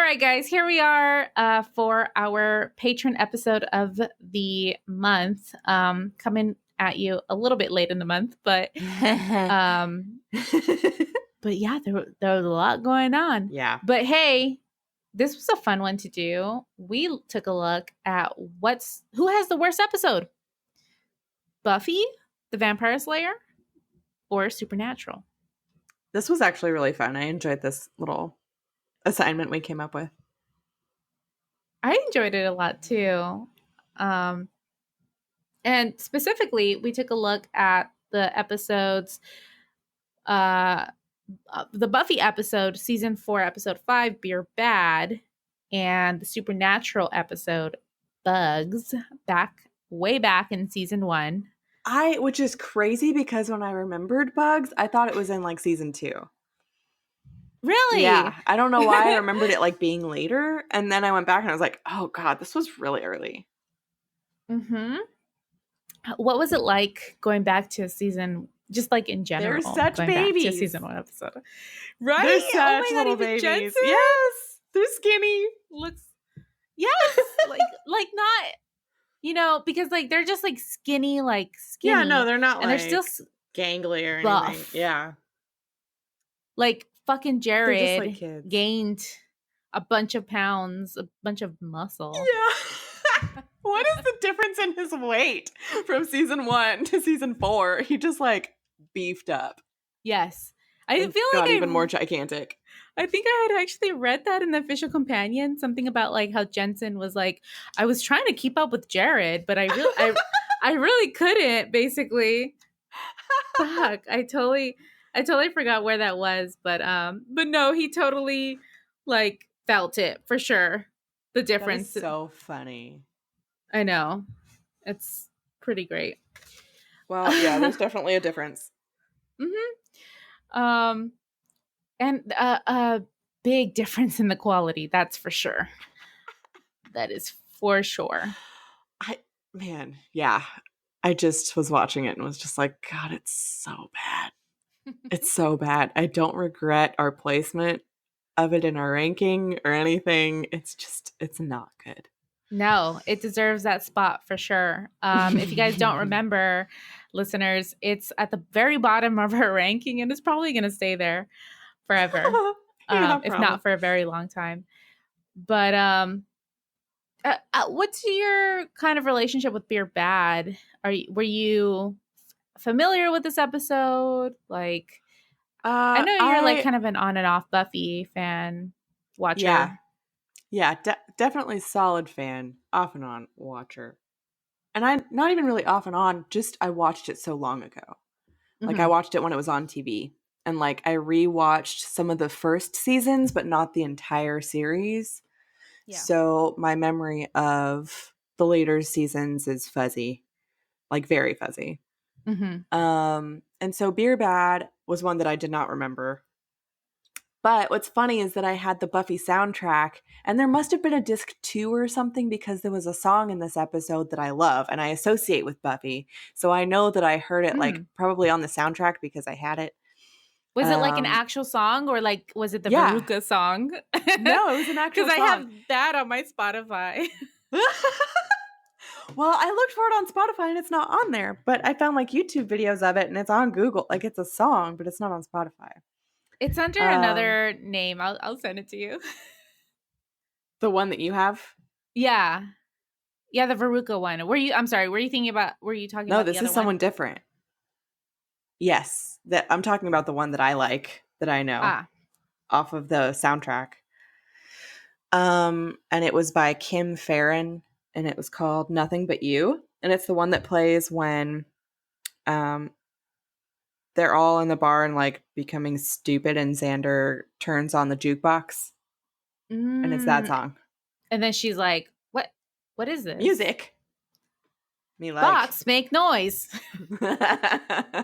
right, guys, here we are for our patron episode of the month. Coming at you a little bit late in the month, but but yeah, there was a lot going on. Yeah. But hey, this was a fun one to do. We took a look at who has the worst episode, Buffy the Vampire Slayer or Supernatural. This was actually really fun. I enjoyed this little assignment we came up with. I enjoyed it a lot too. And specifically, we took a look at the episodes, the Buffy episode, season 4, episode 5, Beer Bad, and the Supernatural episode, Bugs, way back in season 1. Which is crazy because when I remembered Bugs, I thought it was in like season 2. Really? Yeah. I don't know why I remembered it like being later. And then I went back and I was like, oh God, this was really early. Mm-hmm. What was it like going back to a season, just like in general? They're such going babies. Back to season 1 episode. Right? They're such oh my little God, babies. Jensen Yes. They're skinny. looks, yes, like not, because like they're just like skinny. Yeah, no, they're not and like they're still gangly or buff. anything. Yeah. Like fucking Jared like kids. gained a bunch of pounds, a bunch of muscle. Yeah. What is the difference in his weight from season 1 to season 4? He just like beefed up. Yes. I feel like got even more gigantic. I think I had actually read that in the official companion, something about like how Jensen was like, I was trying to keep up with Jared, but I really couldn't, basically. Fuck. I totally forgot where that was, but no, he totally like felt it for sure. The difference. That is so funny. I know. It's pretty great. Well, yeah, there's definitely a difference. Mm-hmm. And a big difference in the quality, that's for sure. That is for sure. I just was watching it and was just like, God, it's so bad. It's so bad. I don't regret our placement of it in our ranking or anything. It's not good. No, it deserves that spot for sure. If you guys don't remember, listeners, it's at the very bottom of our ranking, and it's probably going to stay there forever, if not for a very long time. But what's your kind of relationship with Beer Bad? Were you familiar with this episode? Like, I know you're like kind of an on and off Buffy fan watcher. Yeah, definitely solid fan, off and on watcher. And I'm not even really off and on, just I watched it so long ago. Like I watched it when it was on TV. And like I rewatched some of the first seasons, but not the entire series. Yeah. So my memory of the later seasons is fuzzy, like very fuzzy. And so Beer Bad was one that I did not remember. But what's funny is that I had the Buffy soundtrack, and there must have been a disc 2 or something because there was a song in this episode that I love and I associate with Buffy. So I know that I heard it like probably on the soundtrack because I had it. Was it like an actual song, or like was it the Veruca song? No, it was an actual song. Because I have that on my Spotify. Well, I looked for it on Spotify and it's not on there, but I found like YouTube videos of it and it's on Google. Like it's a song, but it's not on Spotify. It's under another name. I'll send it to you. The one that you have? Yeah. Yeah, the Veruca one. Were you talking about No, this is someone different. Yes. I'm talking about the one that I like, that I know. Off of the soundtrack. And it was by Kim Farron and it was called Nothing But You. And it's the one that plays when they're all in the bar and like becoming stupid and Xander turns on the jukebox. And it's that song. And then she's like, what is this? Music. Me like. Box, make noise. Yeah.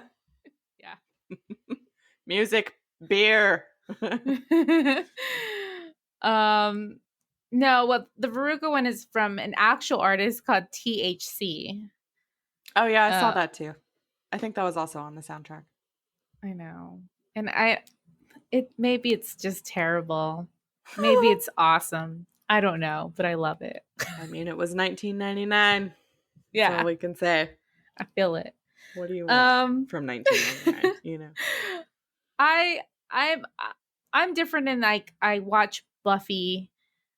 Music, beer. No, well, the Veruca one is from an actual artist called THC. Oh yeah, I saw that too. I think that was also on the soundtrack. I know. And maybe it's just terrible. Maybe it's awesome. I don't know, but I love it. I mean, it was 1999. That's all Yeah, we can say. I feel it. What do you want Um from 1999? You know? I I'm I'm different in like I watch Buffy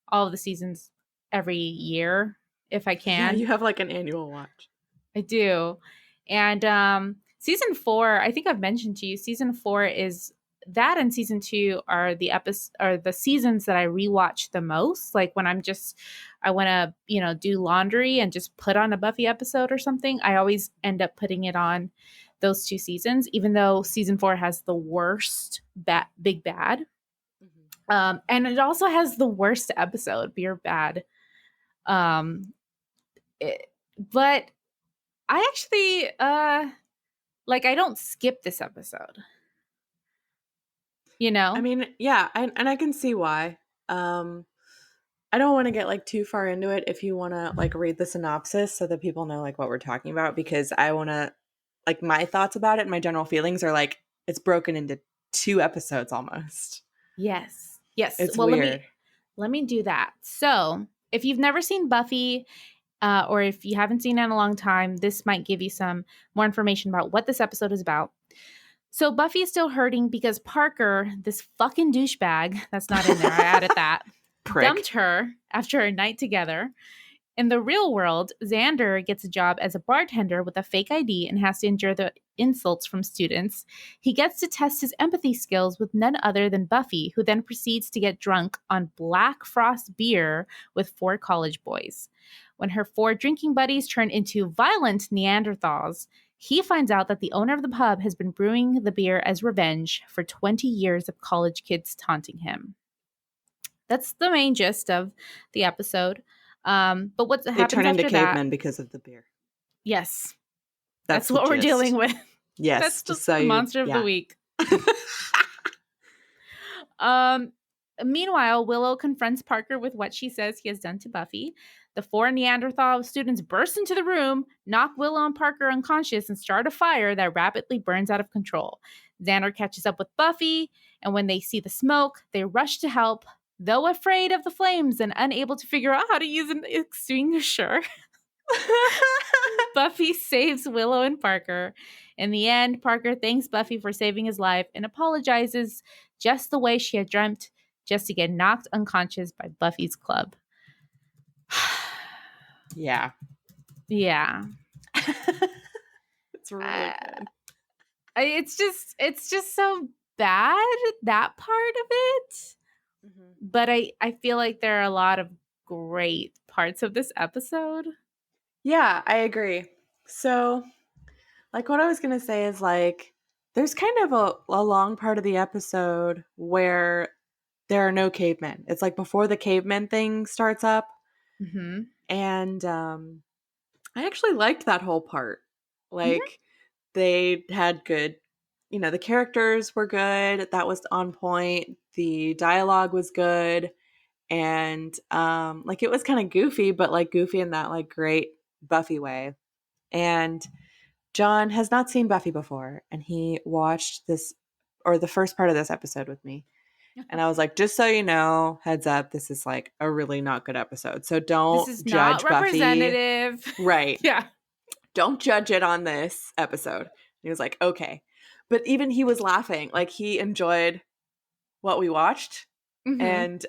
all of the seasons every year if I Yeah, can. you have like an annual watch. I do. And season 4, I think I've mentioned to you, season 4 is that, and season 2 are the seasons that I rewatch the most. Like when I want to, do laundry and just put on a Buffy episode or something, I always end up putting it on those 2 seasons, even though season 4 has the worst big bad. And it also has the worst episode, Beer Bad. Um, but I actually like I don't skip this episode. You I know? mean, yeah, and I can see why. I don't want to get like too far into it if you want to like read the synopsis so that people know like what we're talking about, because I want to like my thoughts about it, my general feelings are like it's broken into 2 episodes almost. Yes. Yes. It's Well, weird. let me do that. So, if you've never seen Buffy, or if you haven't seen it in a long time, this might give you some more information about what this episode is about. So Buffy is still hurting because Parker, this fucking douchebag, that's not in there, I added that, dumped Prick. her after a night together. In the real world, Xander gets a job as a bartender with a fake ID and has to endure the insults from students. He gets to test his empathy skills with none other than Buffy, who then proceeds to get drunk on Black Frost beer with 4 college boys. When her 4 drinking buddies turn into violent Neanderthals, he finds out that the owner of the pub has been brewing the beer as revenge for 20 years of college kids taunting him. That's the main gist of the episode. But what They turn happens into after that? cavemen because of the beer. Yes, That's that's the what we're gist. dealing with. Yes, That's just just so the you, monster of the yeah. week. Um, Meanwhile, Willow confronts Parker with what she says he has done to Buffy. The 4 Neanderthal students burst into the room, knock Willow and Parker unconscious, and start a fire that rapidly burns out of control. Xander catches up with Buffy, and when they see the smoke, they rush to help. Though afraid of the flames and unable to figure out how to use an extinguisher, Buffy saves Willow and Parker. In the end, Parker thanks Buffy for saving his life and apologizes just the way she had dreamt, just to get knocked unconscious by Buffy's club. Yeah. Yeah. It's really good. It's just so bad, that part of it. But I feel like there are a lot of great parts of this episode. Yeah, I agree. So, like, what I was going to say is, like, there's kind of a long part of the episode where there are no cavemen. It's like before the cavemen thing starts up. Mm-hmm. And I actually liked that whole part. Mm-hmm. Like, they had good, the characters were good. That was on point. The dialogue was good. And like it was kind of goofy, but like goofy in that like great Buffy way. And John has not seen Buffy before, and he watched this or the first part of this episode with me. And I was like, just so you know, heads up, this is like a really not good episode. So This don't is judge not Buffy. representative. Right. Yeah. Don't judge it on this episode. And he was like, okay. But even he was laughing. Like he enjoyed what we watched. Mm-hmm. And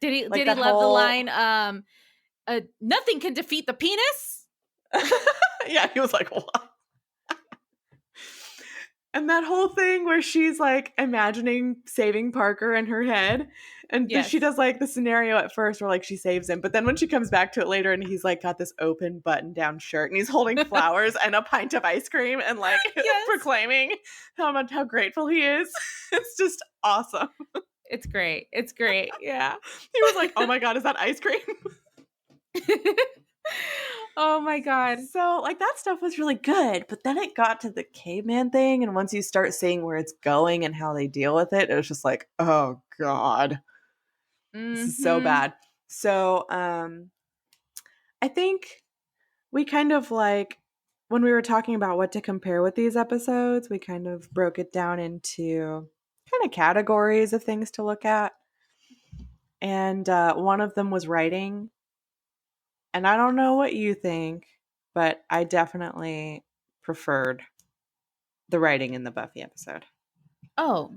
Did like he that love the whole line nothing can defeat the penis? yeah, he was like, what? And that whole thing where she's like imagining saving Parker in her head. And Yes. she does like the scenario at first where like she saves him. But then when she comes back to it later and he's like got this open button down shirt and he's holding flowers and a pint of ice cream and like proclaiming how grateful he is. It's just awesome. It's great. It's great. Yeah. He was like, oh my God, is that ice cream? Oh my God. So like that stuff was really good, but then it got to the caveman thing, and once you start seeing where it's going and how they deal with it, it was just like, oh God, this is so bad. So I think we kind of like when we were talking about what to compare with these episodes, we kind of broke it down into kind of categories of things to look at. and one of them was writing. And I don't know what you think, but I definitely preferred the writing in the Buffy episode. Oh,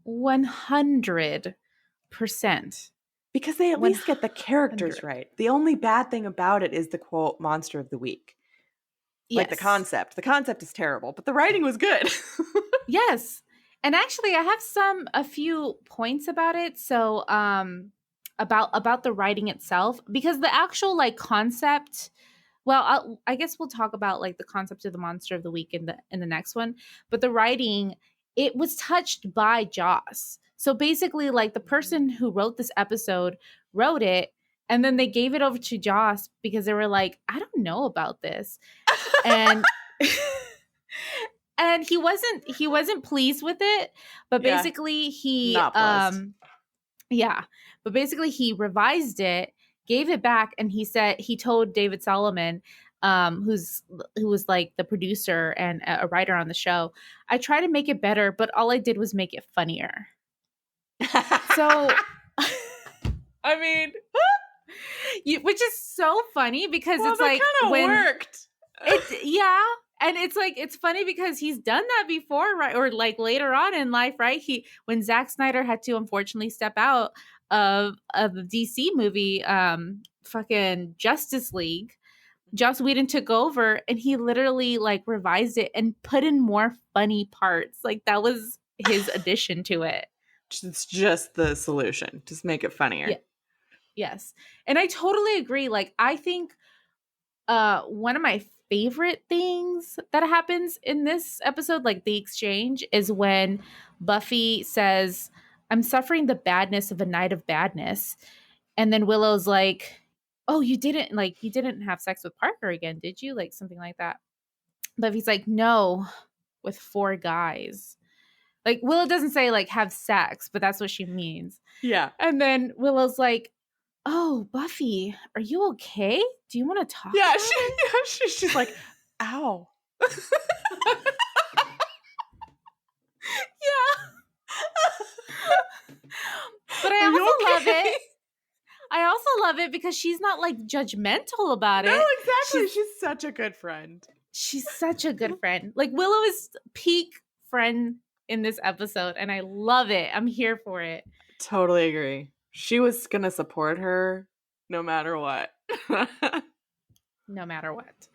100%. Because they at least get the 100. characters right. The only bad thing about it is the quote monster of the week. Like the Yes. concept. The concept is terrible, but the writing was good. Yes. And actually I have a few points about it. So about the writing itself, because the actual like concept, well, I guess we'll talk about like the concept of the monster of the week in the next one, but the writing, it was touched by Joss. So basically like the person who wrote this episode wrote it, and then they gave it over to Joss because they were like, I don't know about this. And and he wasn't pleased with it, but Yeah, basically he not pleased. yeah, but basically he revised it, gave it back, and he told David Solomon, who was like the producer and a writer on the show, I tried to make it better, but all I did was make it funnier. So I mean, which is so funny because well, it's that like kind of when worked. yeah, and it's like it's funny because he's done that before, right? Or like later on in life, right? When Zack Snyder had to unfortunately step out of the DC movie, fucking Justice League, Joss Whedon took over and he literally like revised it and put in more funny parts. Like that was his addition to it. It's just the solution. Just make it funnier. Yeah. Yes. And I totally agree. Like I think one of my favorite things that happens in this episode, like the exchange, is when Buffy says, I'm suffering the badness of a night of badness. And then Willow's like, oh, you didn't have sex with Parker again, did you? Like something like that. Buffy's like, no, with 4 guys. Like Willow doesn't say like have sex, but that's what she means. Yeah. And then Willow's like, oh, Buffy, are you okay? Do you want to talk Yeah, about it? she's like, ow. Yeah. But Are you I also love okay? it. I also love it because she's not like judgmental about it. No, exactly. She's such a good friend. She's such a good friend. Like Willow is peak friend in this episode, and I love it. I'm here for it. Totally agree. She was going to support her no matter what. No matter what.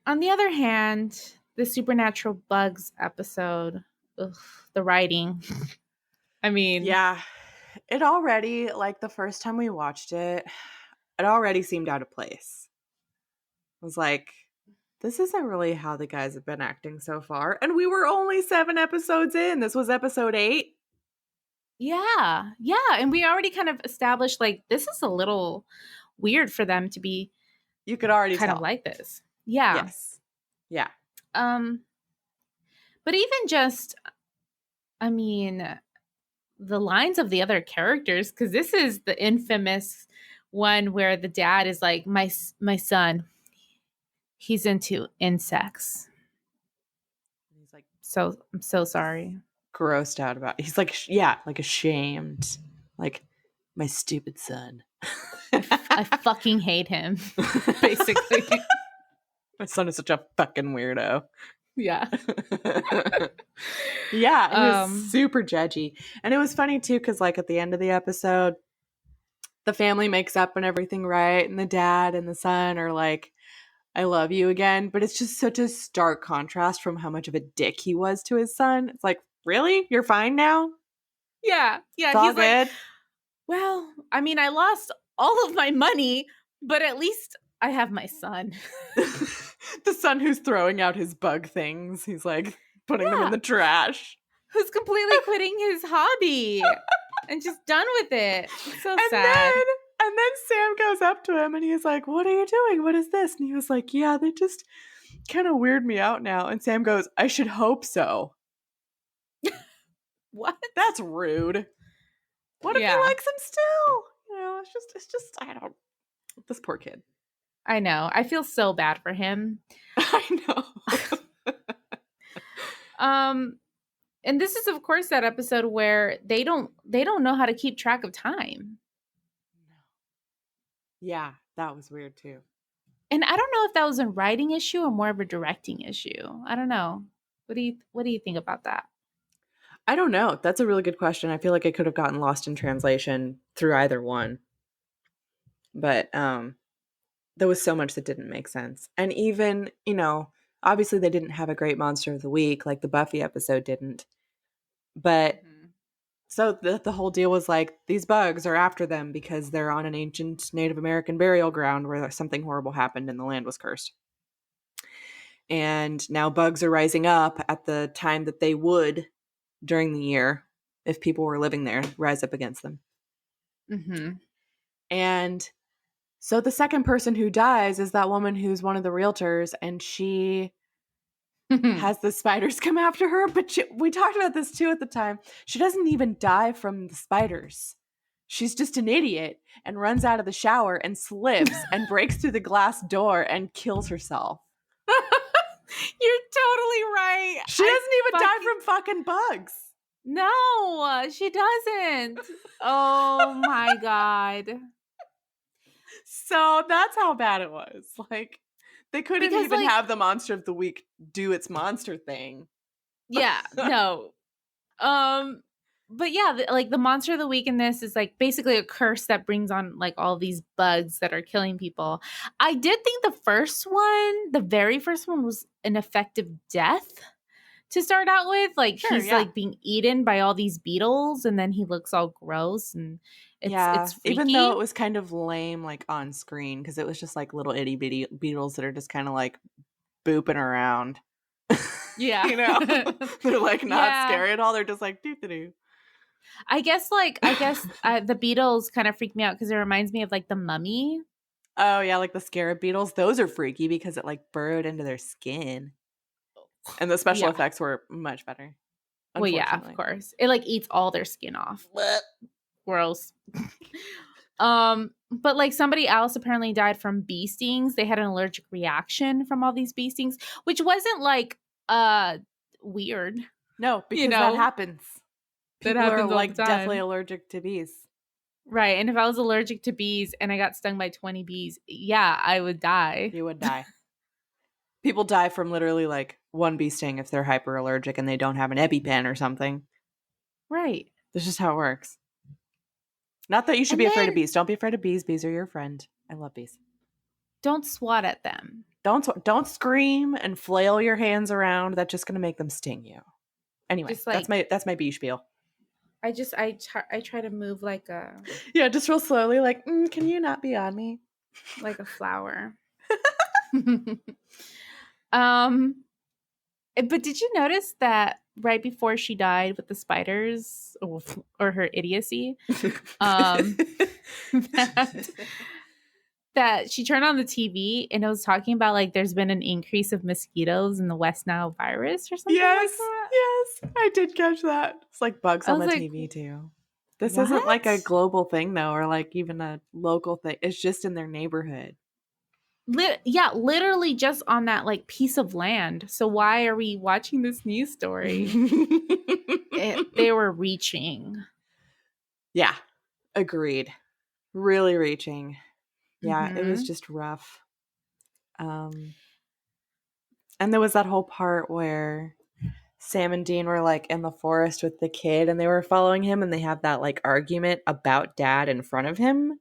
On the other hand, the Supernatural Bugs episode, ugh, the writing. I mean, yeah. It already, like the first time we watched it, it already seemed out of place. I was like, this isn't really how the guys have been acting so far. And we were only 7 episodes in. This was episode 8. yeah. And we already kind of established like this is a little weird for them to be You could already kind tell. of like this. Yeah. Yes. Yeah. But even just, I mean, the lines of the other characters, because this is the infamous one where the dad is like, my son, he's into insects. He's like, So I'm so sorry. grossed out about it. He's like, yeah, like ashamed. Like, my stupid son. I fucking hate him, basically. My son is such a fucking weirdo. Yeah. Yeah, he was super judgy. And it was funny too, because like at the end of the episode, the family makes up and everything right, and the dad and the son are like, I love you again. But it's just such a stark contrast from how much of a dick he was to his son. It's like, really? You're fine now? Yeah. It's all He's good? like, well, I mean, I lost all of my money, but at least I have my son. The son who's throwing out his bug things. He's like putting them in the trash. Who's completely quitting his hobby and just done with it. It's so sad. And then Sam goes up to him and he's like, what are you doing? What is this? And he was like, yeah, they just kind of weird me out now. And Sam goes, I should hope so. What? That's rude. What if he likes him still? You know, it's just, I don't, this poor kid. I know. I feel so bad for him. I know. And this is of course that episode where they don't know how to keep track of time. Yeah, that was weird too. And I don't know if that was a writing issue or more of a directing issue. I don't know. What do you think about that? I don't know. That's a really good question. I feel like it could have gotten lost in translation through either one. But there was so much that didn't make sense. And even, obviously they didn't have a great monster of the week like the Buffy episode didn't. But so the whole deal was like these bugs are after them because they're on an ancient Native American burial ground where something horrible happened and the land was cursed. And now bugs are rising up at the time that they would during the year if people were living there, rise up against them. Mm-hmm. And so the second person who dies is that woman who's one of the realtors, and she has the spiders come after her. But we talked about this too at the time. She doesn't even die from the spiders. She's just an idiot and runs out of the shower and slips and breaks through the glass door and kills herself. You're totally right. She doesn't even die from fucking bugs. No, she doesn't. Oh my God. So that's how bad it was. Like, they couldn't even have the monster of the week do its monster thing. Yeah, no. But yeah, the monster of the week in this is like basically a curse that brings on like all these bugs that are killing people. I did think the very first one was an effective death to start out with. Like he's like being eaten by all these beetles and then he looks all gross and it's freaky. Even though it was kind of lame like on screen because it was just like little itty bitty beetles that are just kind of like booping around. Yeah. They're like not scary at all. They're just like doo-doo. I guess the beetles kind of freak me out because it reminds me of like the Mummy. Oh yeah, like the scarab beetles. Those are freaky because it like burrowed into their skin. And the special effects were much better. Well, yeah, of course. It like eats all their skin off. Gross. But like somebody else apparently died from bee stings. They had an allergic reaction from all these bee stings, which wasn't like weird. No, because that happens. People that happens are like definitely allergic to bees. Right. And if I was allergic to bees and I got stung by 20 bees, yeah, I would die. You would die. People die from literally like one bee sting if they're hyper allergic and they don't have an EpiPen or something. Right. That's just how it works. Not that you should be afraid of bees. Don't be afraid of bees. Bees are your friend. I love bees. Don't swat at them. Don't scream and flail your hands around. That's just going to make them sting you. Anyway, that's my bee spiel. I try to move like a... Yeah, just real slowly like, can you not be on me? Like a flower. But did you notice that right before she died with the spiders or her idiocy, that she turned on the TV and it was talking about like there's been an increase of mosquitoes in the West Nile virus or something like that? Yes, I did catch that. It's like bugs on the TV too. This isn't like a global thing though, or like even a local thing. It's just in their neighborhood. Literally just on that like piece of land. So why are we watching this news story? They were reaching. Yeah. Agreed. Really reaching. Yeah, It was just rough. And there was that whole part where Sam and Dean were like in the forest with the kid and they were following him and they have that like argument about dad in front of him.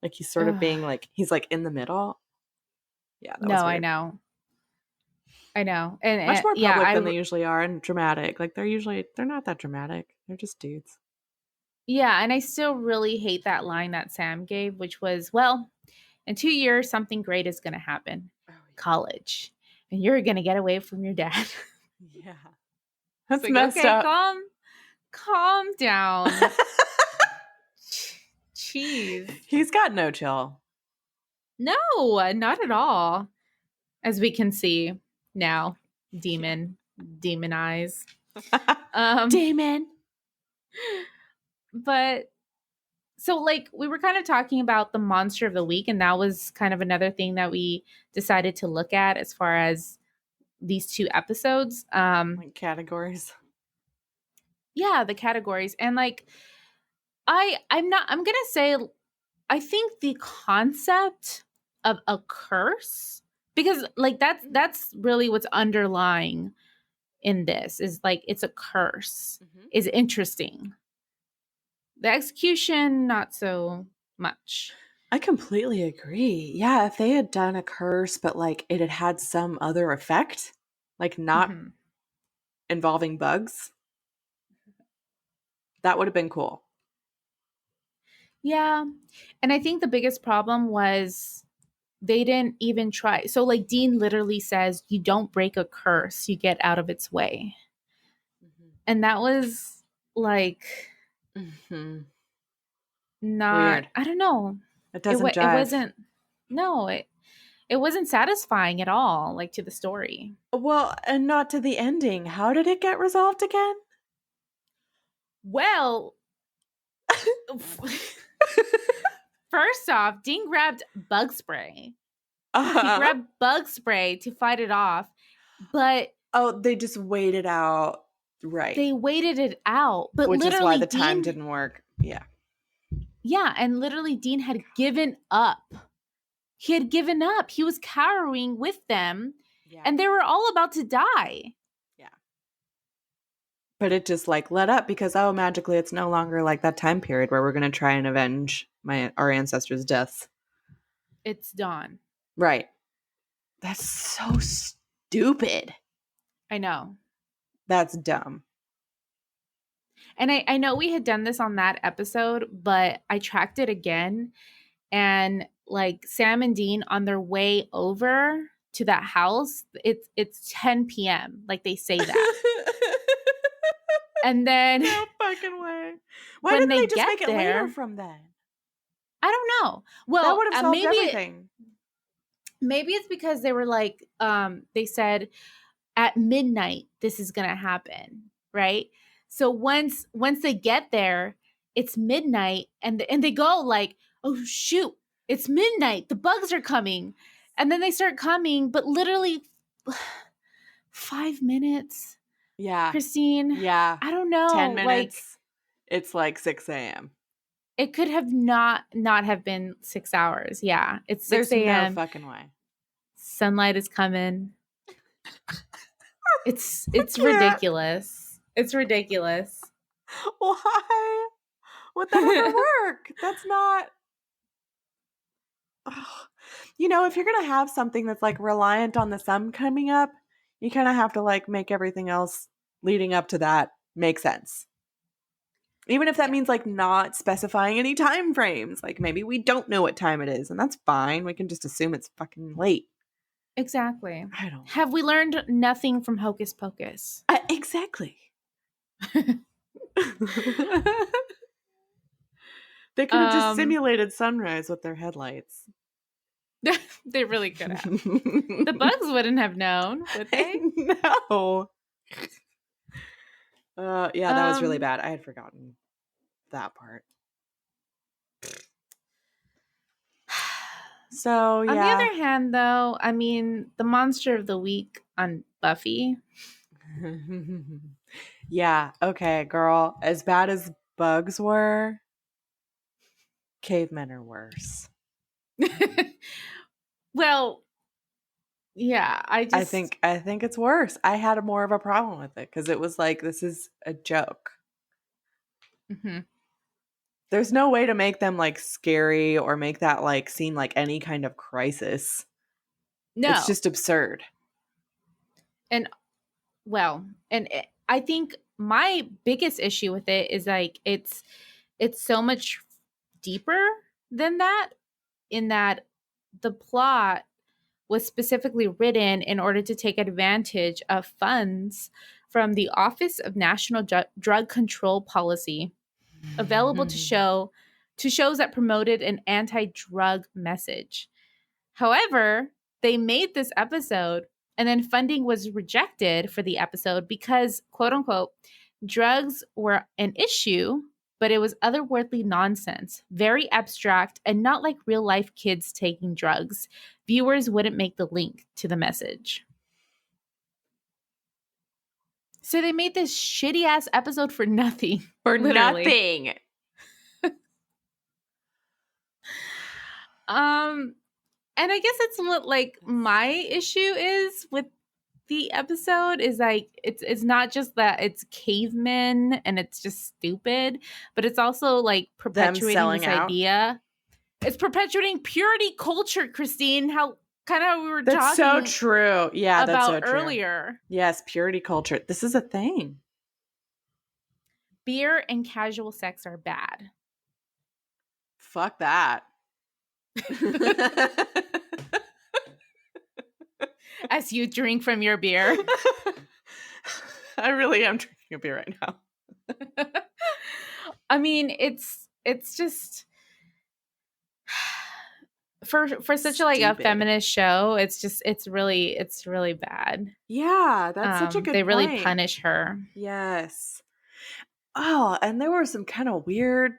Like he's sort of being like, he's like in the middle. Yeah, that was weird. I know. And much more public than they usually are and dramatic. Like they're not that dramatic. They're just dudes. Yeah, and I still really hate that line that Sam gave, which was, well, in 2 years, something great is going to happen. Oh, yeah. College. And you're going to get away from your dad. Yeah. That's like, messed up. Calm down. Jeez. He's got no chill. No, not at all. As we can see now. Demon eyes. Demon. But so like we were kind of talking about the monster of the week, and that was kind of another thing that we decided to look at as far as these 2 episodes. Like categories. Yeah, the categories. And like I'm gonna say I think the concept of a curse, because like that's really what's underlying in this, is like it's a curse, is interesting. The execution, not so much. I completely agree. Yeah, if they had done a curse, but like it had had some other effect, like not involving bugs, that would have been cool. Yeah. And I think the biggest problem was they didn't even try. So like Dean literally says, you don't break a curse, you get out of its way. And that was like not Weird. I don't know. It doesn't jive. It wasn't no, it wasn't satisfying at all, like to the story. Well, and not to the ending. How did it get resolved again? Well, first off, Dean grabbed bug spray. He grabbed bug spray to fight it off, but they just waited out. Right. They waited it out, but which literally is why the time didn't work. Yeah. Yeah, and literally Dean had given up. He had given up. He was cowering with them, and they were all about to die. Yeah. But it just like let up because magically it's no longer like that time period where we're going to try and avenge our ancestors' deaths. It's dawn. Right. That's so stupid. I know. That's dumb. And I know we had done this on that episode, but I tracked it again, and like Sam and Dean on their way over to that house, it's 10 p.m. Like they say that. And then no fucking way. Why didn't they just make it later from then? I don't know. Well, that would have solved everything. Maybe it's because they were like, they said at midnight this is gonna happen, right? So once they get there, it's midnight, and they go like, oh shoot, it's midnight, the bugs are coming, and then they start coming, but literally 5 minutes. Yeah, Christine. Yeah, I don't know. 10 minutes. Like, it's like 6 a.m. It could have not have been 6 hours. Yeah, it's 6 a.m. There's no fucking way. Sunlight is coming. It's ridiculous. It's ridiculous. Why would that ever work? That's not. You know, if you're gonna have something that's like reliant on the sun coming up, you kind of have to like make everything else leading up to that make sense. Even if that means like not specifying any time frames. Like maybe we don't know what time it is, and that's fine. We can just assume it's fucking late. Exactly. I don't. Have we learned nothing from Hocus Pocus? Exactly. They could have just simulated sunrise with their headlights. They really could have. The bugs wouldn't have known, would they? No. Yeah, that was really bad. I had forgotten that part. So, yeah. On the other hand, though, I mean, the monster of the week on Buffy. Yeah, okay, girl. As bad as bugs were, cavemen are worse. Well, yeah, I think it's worse. I had more of a problem with it because it was like, this is a joke. Mm-hmm. There's no way to make them like scary or make that like seem like any kind of crisis. No, it's just absurd. And I think my biggest issue with it is like it's so much deeper than that, in that the plot was specifically written in order to take advantage of funds from the Office of National Drug Control Policy available to shows that promoted an anti-drug message. However, they made this episode, and then funding was rejected for the episode because, quote unquote, drugs were an issue, but it was otherworldly nonsense, very abstract, and not like real life kids taking drugs. Viewers wouldn't make the link to the message. So they made this shitty ass episode for nothing. For literally. Nothing. And I guess it's what like my issue is with the episode is like it's not just that it's cavemen and it's just stupid, but it's also like Them perpetuating selling this out. idea. It's perpetuating purity culture, Christine. How kind of we were That's talking so true. Yeah, that's so about true. earlier. Yes, purity culture. This is a thing. Beer and casual sex are bad. Fuck that. As you drink from your beer. I really am drinking a beer right now. I mean, it's just for such a, like a feminist show, it's really bad. Yeah, that's such a good they really point. punish her. Yes. Oh, and there were some kind of weird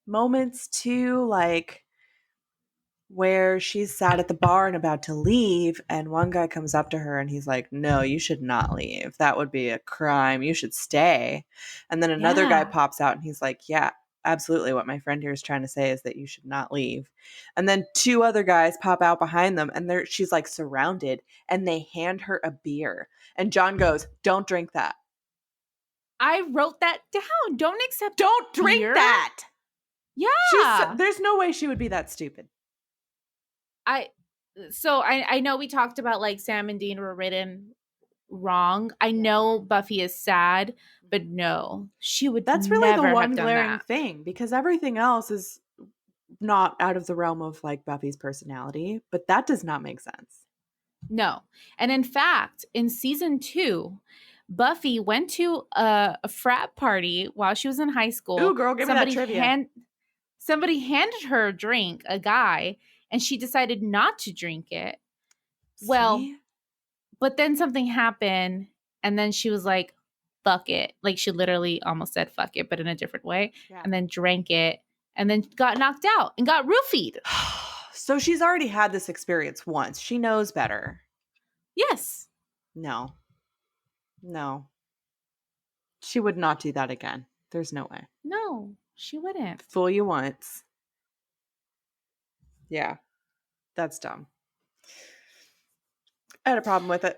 moments too, like where she's sat at the bar and about to leave, and one guy comes up to her and he's like, "No, you should not leave. That would be a crime. You should stay." And then another guy pops out and he's like, "Yeah, absolutely. What my friend here is trying to say is that you should not leave." And then two other guys pop out behind them and she's like surrounded, and they hand her a beer. And John goes, "Don't drink that." I wrote that down. Don't drink beer. That. Yeah. There's no way she would be that stupid. I know we talked about like Sam and Dean were written wrong. I know Buffy is sad, but no, she would. That's really never the one have done glaring that. thing, because everything else is not out of the realm of like Buffy's personality, but that does not make sense. No. And in fact, in season 2, Buffy went to a frat party while she was in high school. Ooh, girl, give me that trivia. Somebody handed her a drink, a guy, and she decided not to drink it. See? Well, but then something happened, and then she was like, fuck it. Like, she literally almost said fuck it, but in a different way. Yeah. And then drank it, and then got knocked out and got roofied. So she's already had this experience once. She knows better. Yes. No. She would not do that again. There's no way. No, she wouldn't. Fool you once. Yeah. That's dumb. I had a problem with it.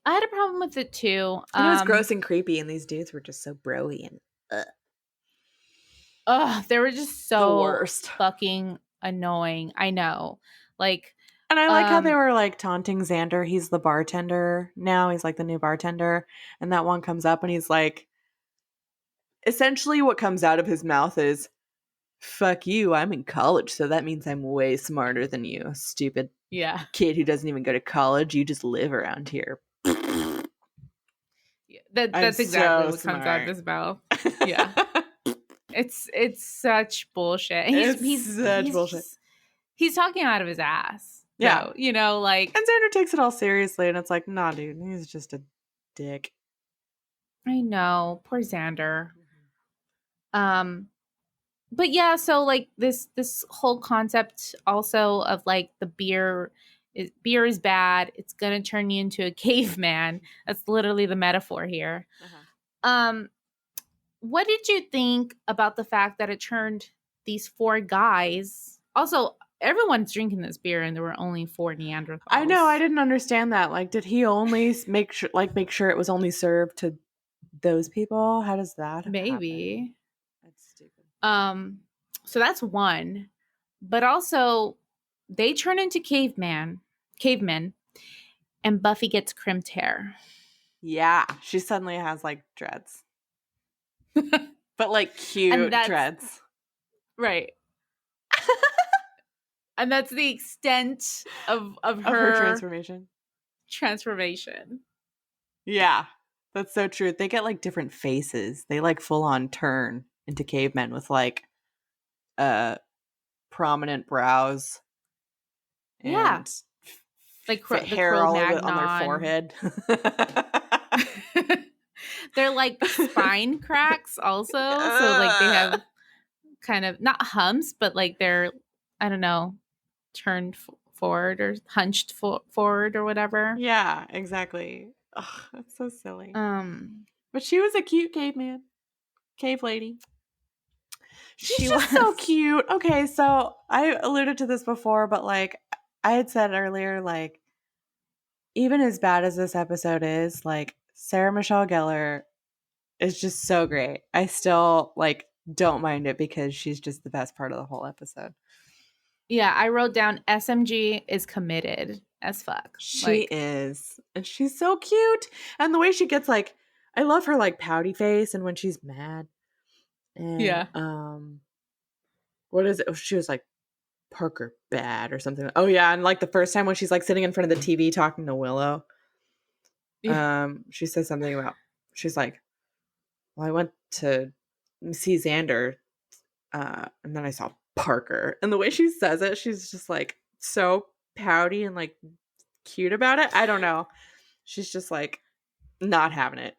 I had a problem with it too. It was gross and creepy, and these dudes were just so broy and they were just so the worst. Fucking annoying. I know. Like, and I like how they were like taunting Xander. He's the bartender now. He's like the new bartender. And that one comes up and he's like, essentially what comes out of his mouth is, "Fuck you, I'm in college, so that means I'm way smarter than you, stupid kid who doesn't even go to college. You just live around here." That's exactly what comes out of his mouth. Yeah. It's such bullshit. He's such bullshit. He's talking out of his ass. Yeah. Though, you know, like. And Xander takes it all seriously, and it's like, nah, dude, he's just a dick. I know. Poor Xander. But yeah, so like this whole concept also of like the beer is bad. It's gonna turn you into a caveman. That's literally the metaphor here. What did you think about the fact that it turned these 4 guys? Also, everyone's drinking this beer, and there were only 4 Neanderthals. I know. I didn't understand that. Like, did he only make sure it was only served to those people? How does that maybe happen? That's stupid. So that's one, but also they turn into cavemen, and Buffy gets crimped hair. Yeah, she suddenly has like dreads. But like cute dreads. Right. And that's the extent of her transformation. Yeah, that's so true. They get like different faces. They like full on turn into cavemen with like prominent brows. And like hair all over on their forehead. They're like spine cracks also. So like they have kind of not humps, but like they're, I don't know, turned forward or hunched forward or whatever. Yeah, exactly. Ugh, that's so silly. But she was a cute cave lady. She's just so cute. Okay, so I alluded to this before, but like I had said earlier, like even as bad as this episode is, like Sarah Michelle Gellar is just so great. I still like don't mind it because she's just the best part of the whole episode. Yeah, I wrote down SMG is committed as fuck. She is. And she's so cute. And the way she gets like I love her like pouty face and when she's mad. And yeah. What is it? She was like Parker bad or something. Oh yeah, and like the first time when she's like sitting in front of the TV talking to Willow. She says something about she's like, well, I went to see Xander, and then I saw Parker. And the way she says it, she's just like so pouty and like cute about it. I don't know. She's just like not having it.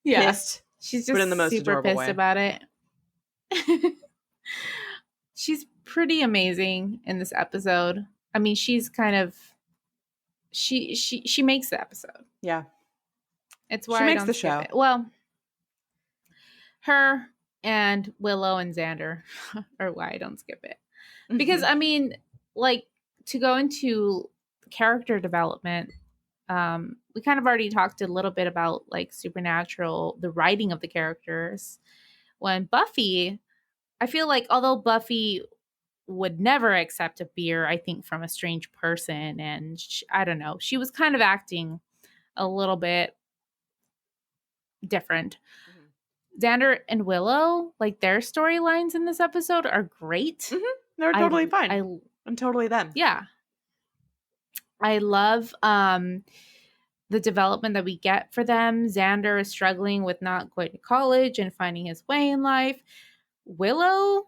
Yeah. Pissed. She's just but in the most super pissed way. about it. She's pretty amazing in this episode. I mean, she's kind of she makes the episode. Yeah. It's why she I makes don't the skip show. It. Well, her and Willow and Xander are why I don't skip it. Because I mean, like to go into character development, we kind of already talked a little bit about like Supernatural, the writing of the characters. When Buffy, I feel like although Buffy would never accept a beer, I think, from a strange person, and I don't know, she was kind of acting a little bit different. Xander and Willow, like their storylines in this episode are great. They're totally fine. I'm totally them. Yeah. I love the development that we get for them. Xander is struggling with not going to college and finding his way in life. Willow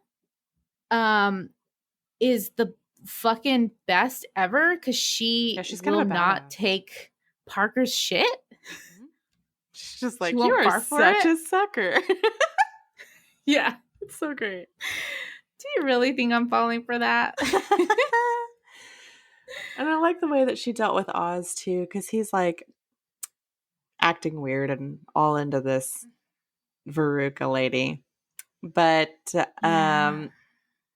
is the fucking best ever because she's will not take Parker's shit. She's just like, you are such a sucker. Yeah. It's so great. Do you really think I'm falling for that? And I like the way that she dealt with Oz too, because he's like acting weird and all into this Veruca lady. But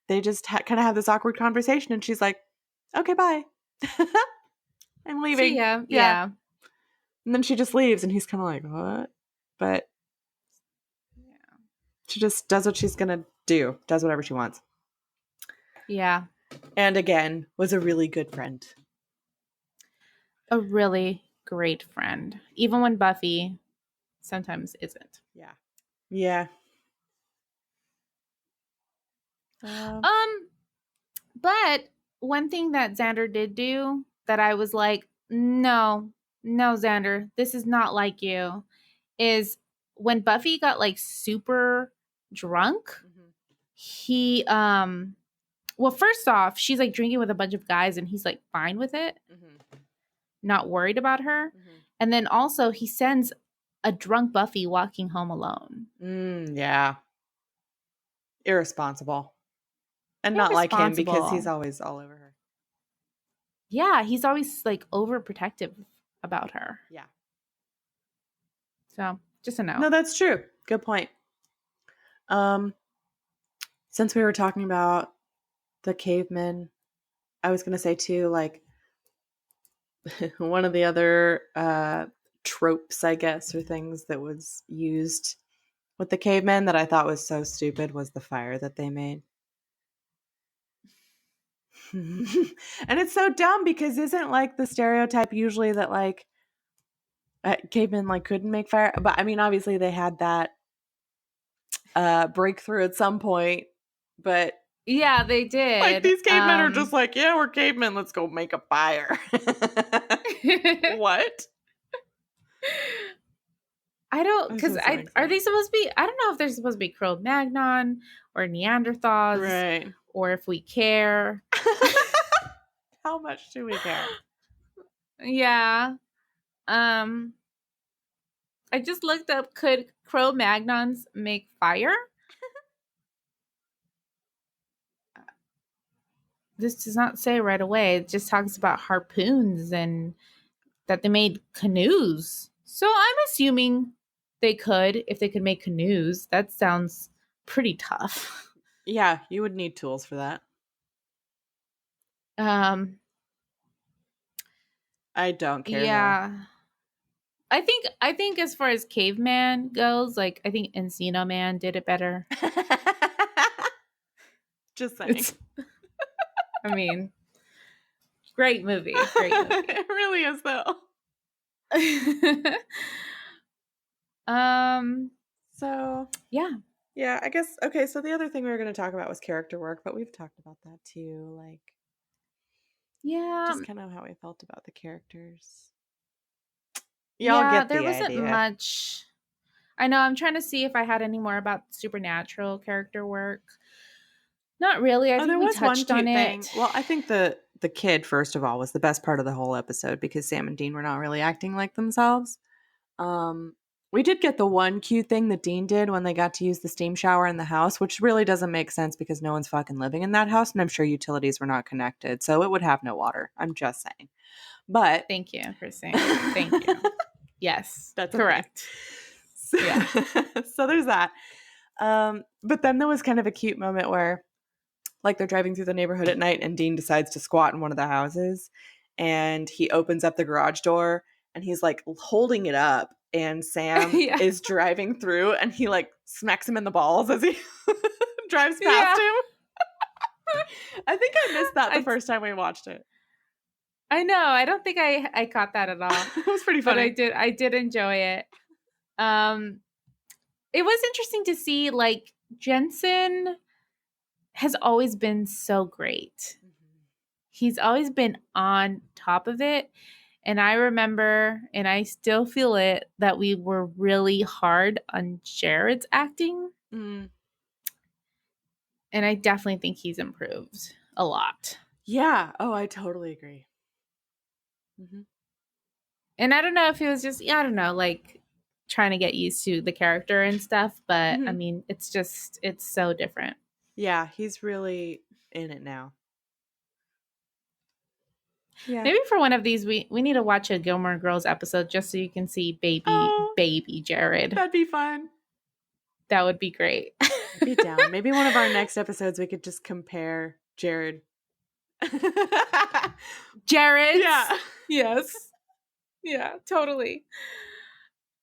they just kind of have this awkward conversation and she's like, okay, bye. I'm leaving. See ya. Yeah. And then she just leaves and he's kind of like, what? But she just does what she's going to do, does whatever she wants. Yeah. And again, was a really good friend. A really great friend. Even when Buffy sometimes isn't. Yeah. Yeah. But one thing that Xander did do that I was like, no, Xander, this is not like you, is when Buffy got like super drunk, he well, first off, she's like drinking with a bunch of guys and he's like fine with it, not worried about her. And then also he sends a drunk Buffy walking home alone. Yeah. Irresponsible. And not like him because he's always all over her. Yeah, he's always like overprotective about her. Yeah. So just a note. No, that's true. Good point. Since we were talking about the cavemen, I was going to say too, like one of the other tropes, I guess, or things that was used with the cavemen that I thought was so stupid was the fire that they made. And it's so dumb because isn't like the stereotype usually that like cavemen like couldn't make fire? But I mean, obviously they had that breakthrough at some point, but yeah, they did. Like these cavemen are just like, yeah, we're cavemen. Let's go make a fire. What? I don't, because are they supposed to be? I don't know if they're supposed to be Cro-Magnon or Neanderthals, right? Or if we care. How much do we care? Yeah. I just looked up, could Cro-Magnons make fire? This does not say right away. It just talks about harpoons and that they made canoes. So I'm assuming they could, if they could make canoes. That sounds pretty tough. Yeah, you would need tools for that. Um, I don't care yeah. I think as far as Caveman goes, like I think Encino Man did it better. though. Just saying. It's I mean, great movie. Great movie. It really is though. So Yeah. yeah, I guess okay, so the other thing we were gonna talk about was character work, but we've talked about that too. Like Yeah. just kind of how we felt about the characters. Y'all Yeah, get there the wasn't idea. much. I know, I'm trying to see if I had any more about supernatural character work. Not really. I Oh, think there we was one touched on cute thing. it. Well, I think the kid, first of all, was the best part of the whole episode because Sam and Dean were not really acting like themselves. Um, we did get the one cute thing that Dean did when they got to use the steam shower in the house, which really doesn't make sense because no one's fucking living in that house, and I'm sure utilities were not connected, so it would have no water. I'm just saying. But Thank you for saying that. Thank you. Yes. that's Correct. So, Yeah. so there's that. But then there was kind of a cute moment where like they're driving through the neighborhood at night and Dean decides to squat in one of the houses and he opens up the garage door and he's like holding it up and Sam Yeah. is driving through and he like smacks him in the balls as he drives Yeah. past him. I think I missed that the I- first time we watched it. I know. I don't think I caught that at all. It was pretty But funny. I did enjoy it. It was interesting to see like Jensen has always been so great. He's always been on top of it. And I remember, and I still feel it, that we were really hard on Jared's acting. Mm. And I definitely think he's improved a lot. Yeah. Oh, I totally agree. Mm-hmm. And I don't know if it was just, I don't know, like trying to get used to the character and stuff. But I mean, it's so different. Yeah, he's really in it now. Yeah. Maybe for one of these, we need to watch a Gilmore Girls episode just so you can see baby Jared. That'd be fun. That would be great. I'd be down. Maybe one of our next episodes we could just compare Jared. Jared. Yeah. Yes. Yeah, totally.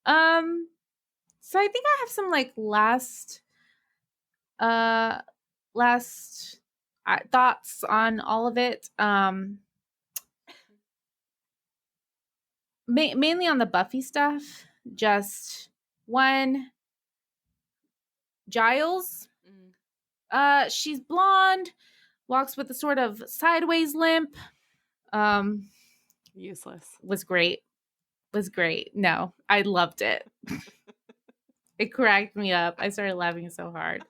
So I think I have some like last thoughts on all of it. Mainly on the Buffy stuff. Just one, Giles. She's blonde, walks with a sort of sideways limp. Useless. Was great. No, I loved it. It cracked me up. I started laughing so hard.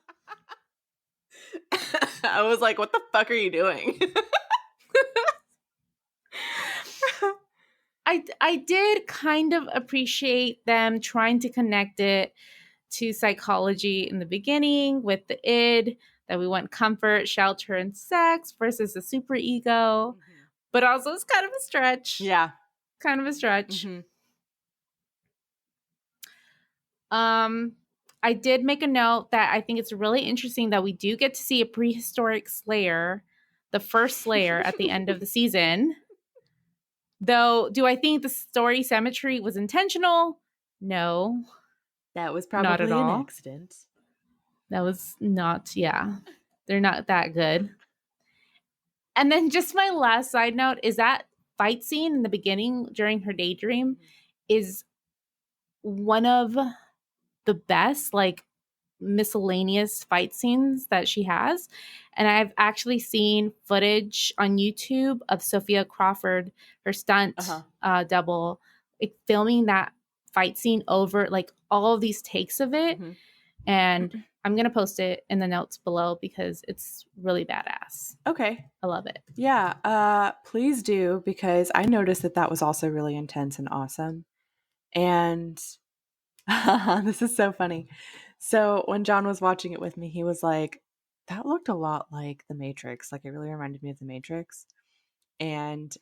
I was like, what the fuck are you doing? I did kind of appreciate them trying to connect it to psychology in the beginning with the id, that we want comfort, shelter, and sex versus the super ego. But also it's kind of a stretch. Yeah. Kind of a stretch. I did make a note that I think it's really interesting that we do get to see a prehistoric Slayer, the first Slayer at the end of the season. Though, do I think the story symmetry was intentional? No. That was probably Not at all. an accident. That was not, yeah. They're not that good. And then just my last side note is that fight scene in the beginning during her daydream is one of the best, like, miscellaneous fight scenes that she has. And I've actually seen footage on YouTube of Sophia Crawford, her stunt double, like, filming that fight scene over like all of these takes of it. And I'm going to post it in the notes below because it's really badass. Okay. I love it. Yeah. Please do, because I noticed that was also really intense and awesome. And this is so funny. So when John was watching it with me, he was like, that looked a lot like The Matrix. Like, it really reminded me of The Matrix. And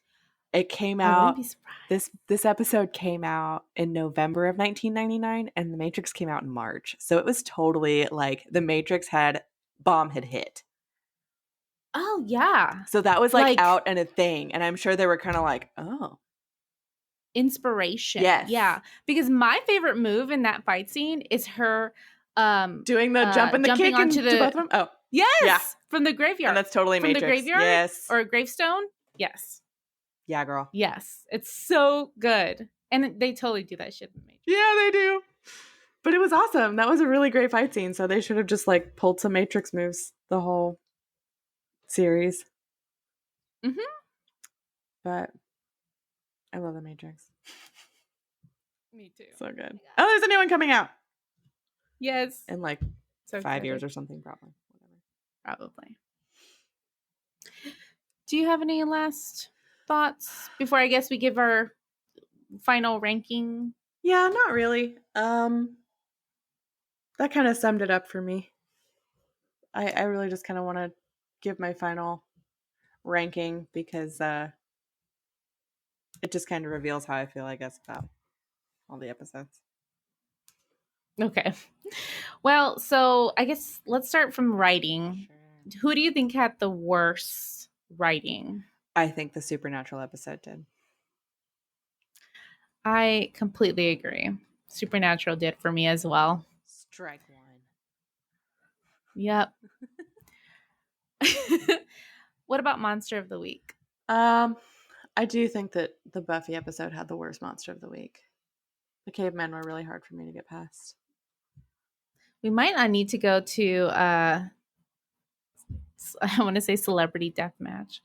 It came I wouldn't out. be surprised. This episode came out in November of 1999, and The Matrix came out in March. So it was totally like The Matrix had hit. Oh yeah. So that was like Like out and a thing, and I'm sure they were kind of like, oh, inspiration. yes, Yeah. Because my favorite move in that fight scene is her doing the jump and the jumping kick onto to both of them. Oh, yes, yeah, from the graveyard. and that's totally from Matrix. the graveyard, Yes, or gravestone. Yes, yeah, girl. yes, it's so good, and they totally do that shit in the Matrix. Yeah, they do. But it was awesome. That was a really great fight scene. So they should have just like pulled some Matrix moves the whole series. Mm-hmm. But I love the Matrix. Me too. So good. Oh, there's a new one coming out. Yes. In like So 5 years or something, probably. Whatever. Probably. Do you have any last thoughts before I guess we give our final ranking? Yeah, not really. That kind of summed it up for me. I really just kind of want to give my final ranking because it just kind of reveals how I feel, I guess, about all the episodes. Okay. Well, so I guess let's start from writing. Sure. Who do you think had the worst writing? I think the Supernatural episode did. I completely agree. Supernatural did for me as well. Strike one. Yep. What about Monster of the Week? I do think that the Buffy episode had the worst Monster of the Week. The cavemen were really hard for me to get past. We might not need to go to I want to say celebrity deathmatch.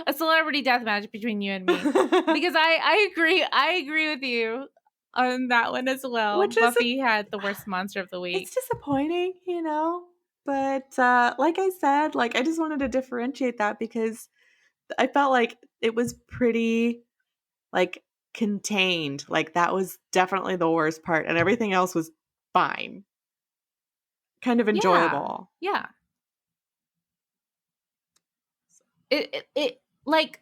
A celebrity deathmatch between you and me. Because I agree with you on that one as well. Buffy had the worst Monster of the Week. It's disappointing, you know? But like I said, like I just wanted to differentiate that because I felt like it was pretty like contained. Like that was definitely the worst part and everything else was fine. Kind of enjoyable. Yeah. It like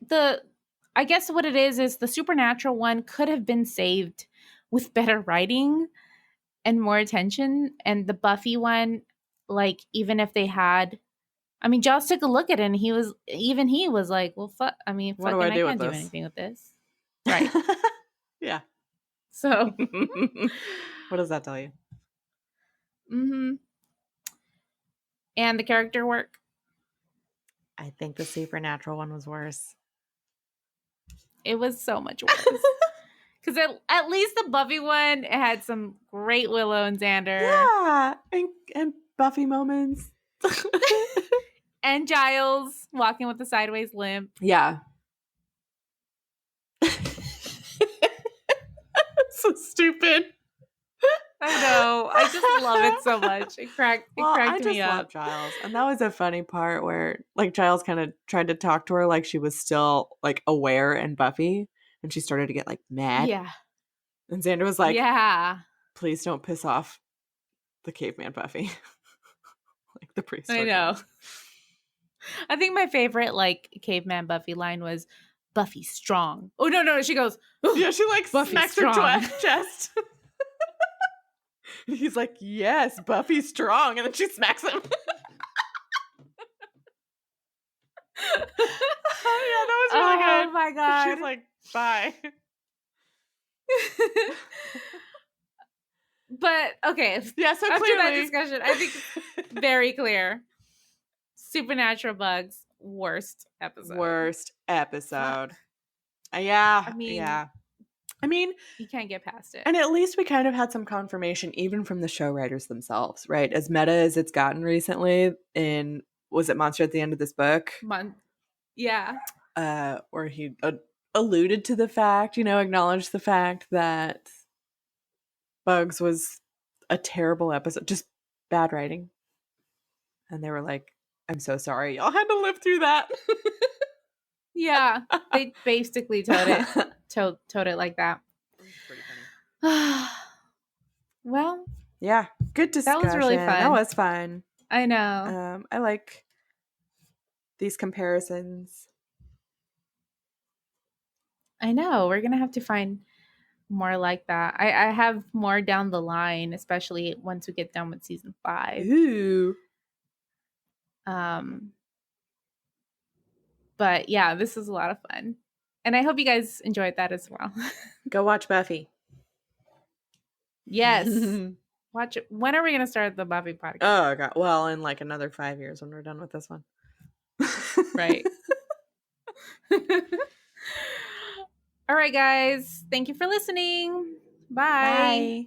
I guess what it is the Supernatural one could have been saved with better writing and more attention, and the Buffy one, like even if they had, I mean, Joss took a look at it and he was like, well, fuck. I mean, what do fucking, I can't do anything with this, right? Yeah. So, what does that tell you? mm-hmm. And the character work. I think the Supernatural one was worse. It was so much worse. Because at least the Buffy one had some great Willow and Xander. Yeah. And Buffy moments. And Giles walking with a sideways limp. Yeah. So stupid. I know. I just love it so much. It cracked me up. I just love Giles. And that was a funny part where like Giles kind of tried to talk to her like she was still like aware and Buffy. And she started to get like mad. Yeah. And Xander was like, yeah, please don't piss off the caveman Buffy. Like the priest. I know. I think my favorite like caveman Buffy line was Buffy strong. Oh no, she goes, yeah, she like Buffy smacks strong. her chest. He's like, yes, Buffy's strong. And then she smacks him. Oh, yeah, that was really good. Oh, my God. She's like, bye. But, okay. Yeah, so after clearly. that discussion, I think it's very clear. Supernatural Bugs, worst episode. Worst episode. Yeah. I mean, yeah. I mean, you can't get past it. And at least we kind of had some confirmation, even from the show writers themselves, right? As meta as it's gotten recently in, was it Monster at the End of This Book? Yeah. Where he alluded to the fact, acknowledged the fact that Bugs was a terrible episode, just bad writing. And they were like, I'm so sorry. Y'all had to live through that. Yeah. They basically told it like that. Pretty funny. Well, yeah, good discussion. That was really fun. That was fun. I know. I like these comparisons. I know. We're going to have to find more like that. I have more down the line, especially once we get done with season 5. Ooh. But yeah, this is a lot of fun. And I hope you guys enjoyed that as well. Go watch Buffy. Yes. Watch it. When are we going to start the Buffy podcast? Oh, God. Well, in like another 5 years when we're done with this one. Right. All right, guys. Thank you for listening. Bye. Bye.